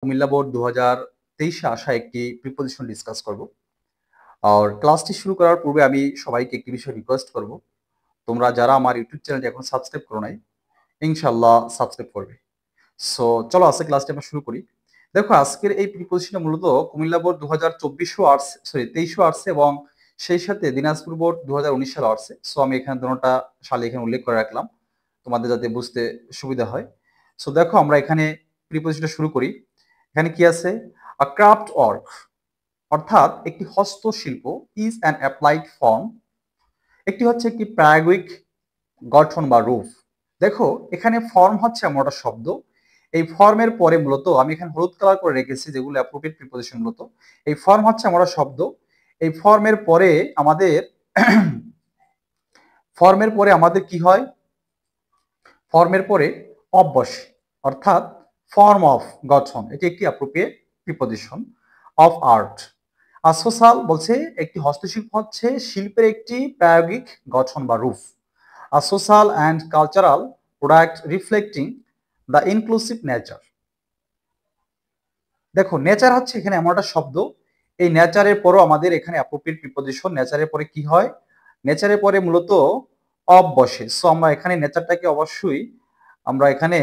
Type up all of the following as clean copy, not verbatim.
Comilla board 2023-এ আসা একটি preposition discuss করব। আর ক্লাসটি শুরু করার পূর্বে আমি সবাইকে একটি বিষয় রিকোয়েস্ট করব, তোমরা যারা আমার ইউটিউব চ্যানেলটি এখন সাবস্ক্রাইব করো নাই, ইনশাআল্লাহ সাবস্ক্রাইব করবে। সো চলো আজকে ক্লাসটি আমরা শুরু করি। দেখো, আজকের এই প্রিপোজিশনটা মূলত কুমিল্লা বোর্ড 2024 আর্টস 23 আর্টস এবং সেই সাথে দিনাজপুর বোর্ড 2019 সাল আর্টসে। সো আমি এখানে দুটোটা সালে এখানে উল্লেখ করে রাখলাম তোমাদের যাতে বুঝতে সুবিধা হয়। সো দেখো, আমরা এখানে প্রিপোজিশনটা শুরু করি। এখানে কি আছে? আ ক্রাফট ওয়ার্ক অর্থাৎ একটি হস্তশিল্প ইজ অ্যান অ্যাপ্লাইড ফর্ম। একটি হচ্ছে একটি প্রায়োগিক গঠন বা রূপ। দেখো, এখানে ফর্ম হচ্ছে এমন একটা শব্দ। এই ফর্মের পরে মূলত আমি এখানে হলুদ কালার করে রেখেছি যেগুলো অ্যাপ্রোপ্রিয়েট প্রিপোজিশন। মূলত এই ফর্ম হচ্ছে এমন একটা শব্দ। এই ফর্মের পরে আমাদের কি হয়? ফর্মের পরে অফ বসে, অর্থাৎ ফর্ম অফ গঠন। এটি একটি অ্যাপ্রোপ্রিয়েট প্রিপোজিশন। অফ আর্ট আর সোশ্যাল বলছে একটি হস্তশিল্প হচ্ছে শিল্পের একটি প্রায়োগিক গঠন বা রূপ। আর social and cultural product reflecting the inclusive nature. দেখো, নেচার হচ্ছে এখানে এমন একটা শব্দ। এই নেচারের পরও আমাদের এখানে অ্যাপ্রোপ্রিয়েট প্রিপোজিশন। নেচারের পরে কি হয়? নেচারের পরে মূলত অফ বসে। সো আমরা এখানে নেচারটাকে অবশ্যই আমরা এখানে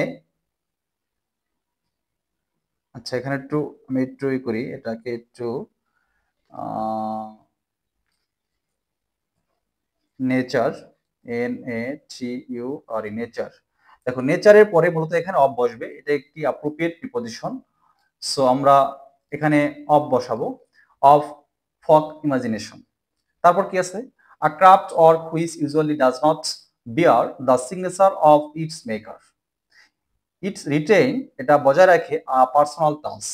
আচ্ছা, এখানে একটু আমি একটু করি, এটাকে একটু নেচার, NATURE, নেচার। দেখো, নেচারের পরে মূলত এখানে অফ বসবে, এটা একটি অ্যাপ্রোপ্রিয়েট প্রিপোজিশন। সো আমরা এখানে অফ বসাবো। অফ ফক ইমাজিনেশন। তারপর কি আছে? A craft work which usually does not bear the signature of its maker. Its retain, এটা বজায় রাখে আ পার্সোনাল টাচ।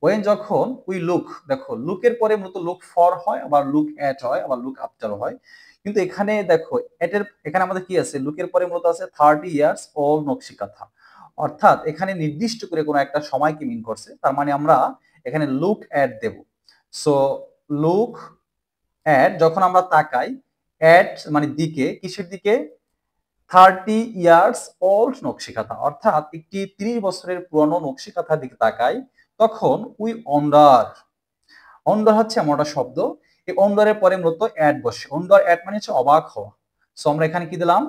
ওয়েন, যখন উই লুক, দেখো লুকের পরে মূলত লুক ফর হয়, আবার লুক এট হয়, আবার লুক আফটার হয়। কিন্তু এখানে দেখো এখানে আমাদের কি আছে? লুকের পরে মূলত আছে 30 ইয়ার্স ওল্ড নকশিকাথা। অর্থাৎ এখানে নির্দিষ্ট করে কোনো একটা সময়কে মিন করছে, তার মানে আমরা এখানে লুক এট দেব। সো লুক এট, যখন আমরা তাকাই, এট মানে দিকে, কিসের দিকে? 30 ইয়ার্স ওল্ড নকশিকাথা, অর্থাৎ একটি 30 বছরের পুরনো নকশিকাথার দিকে তাকাই, তখন উই অন্ডার। অন্ডার হচ্ছে এমন একটা শব্দ। এই অন্ডারের পরে মূলত অ্যাট বসে। অন্ডার অ্যাট মানে হচ্ছে অবাক হওয়া। সো আমরা এখানে কি দিলাম?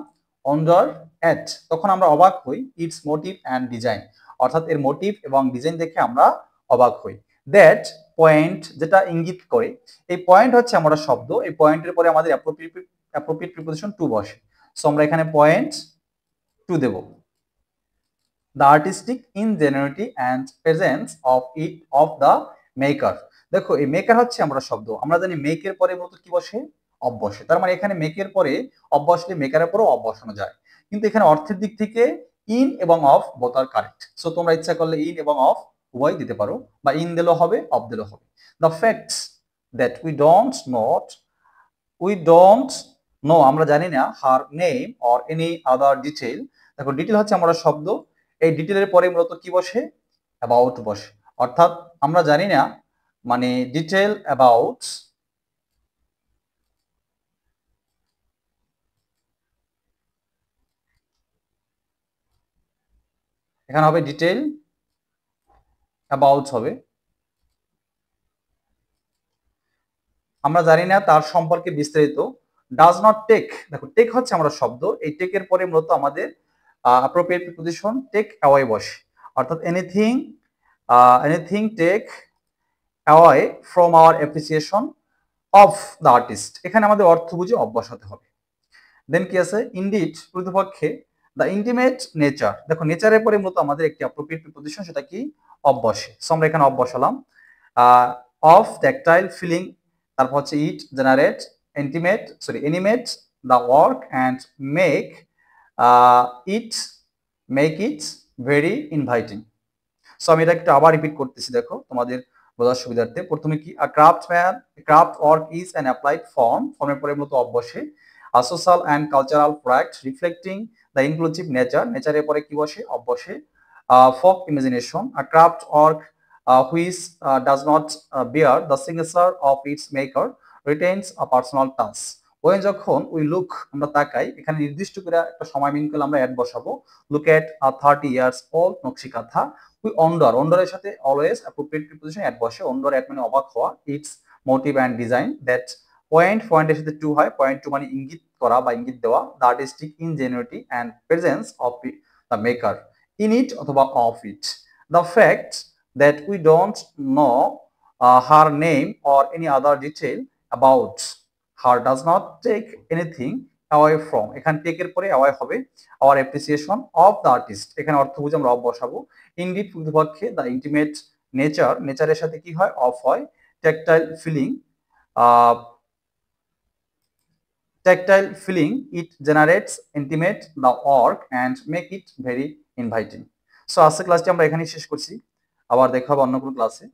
অন্ডার অ্যাট। তখন আমরা অবাক হই ইটস মোটিভ অ্যান্ড ডিজাইন, অর্থাৎ এর মোটিভ এবং ডিজাইন দেখে আমরা অবাক হই। দ্যাট পয়েন্ট, যেটা ইঙ্গিত করে। এই পয়েন্ট হচ্ছে আমরা শব্দ। এই পয়েন্টের পরে আমাদের অ্যাপ্রোপ্রিয়েট প্রিপোজিশন টু বসে। সো আমরা এখানে পয়েন্ট টু দেব। The artistic ingenuity and presence of the maker. দেখো, এই মেকার হচ্ছে আমরা শব্দ। আমরা জানি মেকের পরে মূলত কি বসে? অফ বসে। তার মানে এখানে মেকের পরে অফ বসলে মেকারের পরেও অফ বসানো যায়। কিন্তু এখানে অর্থের দিক থেকে ইন এবং of both are correct. So তোমরা ইচ্ছা করলে ইন এবং অফ উভয় দিতে পারো, বা ইন দিলেও হবে, অফ দিলেও হবে। The facts that we don't no, আমরা জানি না, হার name or any other detail. দেখো, ডিটেইল হচ্ছে আমরা শব্দ। এই ডিটেইলের পরে মূলত কি বসে? অ্যাবাউট বসে। অর্থাৎ আমরা জানি না, মানে ডিটেইল অ্যাবাউট, এখানে হবে ডিটেইল অ্যাবাউট হবে। আমরা জানি না তার সম্পর্কে বিস্তারিত। ডাজ নট টেক, দেখো টেক হচ্ছে আমরা শব্দ। এই টেকের পরে মূলত আমাদের অ্যাপ্রোপ্রিয়েট প্রিপোজিশন টেক অ্যাওয়ে বসে। অর্থাৎ anything take away from our appreciation of the artist. এখানে আমাদের অর্থ বুঝে অফ বসাতে হবে। দেন কি আছে? ইনডিড, প্রকৃতপক্ষে। দ্য ইন্টিমেট নেচার, দেখো নেচারের পরে মূলত আমাদের একটি অ্যাপ্রোপ্রিয়েট প্রিপোজিশন, সেটা কি? অফ বসে। সো আমরা এখানে অফ বসালাম। অফ ট্যাকটাইল ফিলিং, তারপর হচ্ছে it generate animate the work and make it very inviting. So আমি এটা একটু আবার রিপিট করতেছি, দেখো তোমাদের বোঝার সুবিধার্থে। প্রথমে কি? Craft work is an applied form. ফর্মের পরে মূলত অফ বসে। Social and cultural product reflecting the inclusive nature. নেচারের পরে কি বসে? অফ বসে। Folk imagination, a craft work which does not bear the signature of its maker retains a personal touch. When, যখন উই লুক, আমরা তাকাই, এখানে নির্দিষ্ট করে একটা সময় মিন করলে আমরা অ্যাড বসাবো। Look at a 30 years old নকশিকাথা অন্ডরের সাথে অলওয়েজ অ্যাপ্রোপ্রিয়েট প্রিপোজিশন অ্যাড বসে। অন্ডর অ্যাড মানে অবাক হওয়া, its motive and design, that পয়েন্টের সাথে টু হয়, পয়েন্ট টু মানে ইঙ্গিত করা বা ইঙ্গিত দেওয়া, the artistic ingenuity and presence of the maker, in it অথবা of it, the fact that we don't know her name or any other detail about her does not take anything away from, এখানে টেকের পরে away হবে our appreciation of the artist, এখানে অর্থ বুঝে আমরা of বসাবো। ইনডিড প্রকৃতপক্ষে দ্য ইন্টিমেট নেচারের সাথে কি হয়, অফ হয়। Tactile feeling, it generates intimate the work and make it very inviting. So আজকের ক্লাসটি আমরা এখানেই শেষ করছি, আবার দেখা হবে অন্য কোনো ক্লাসে।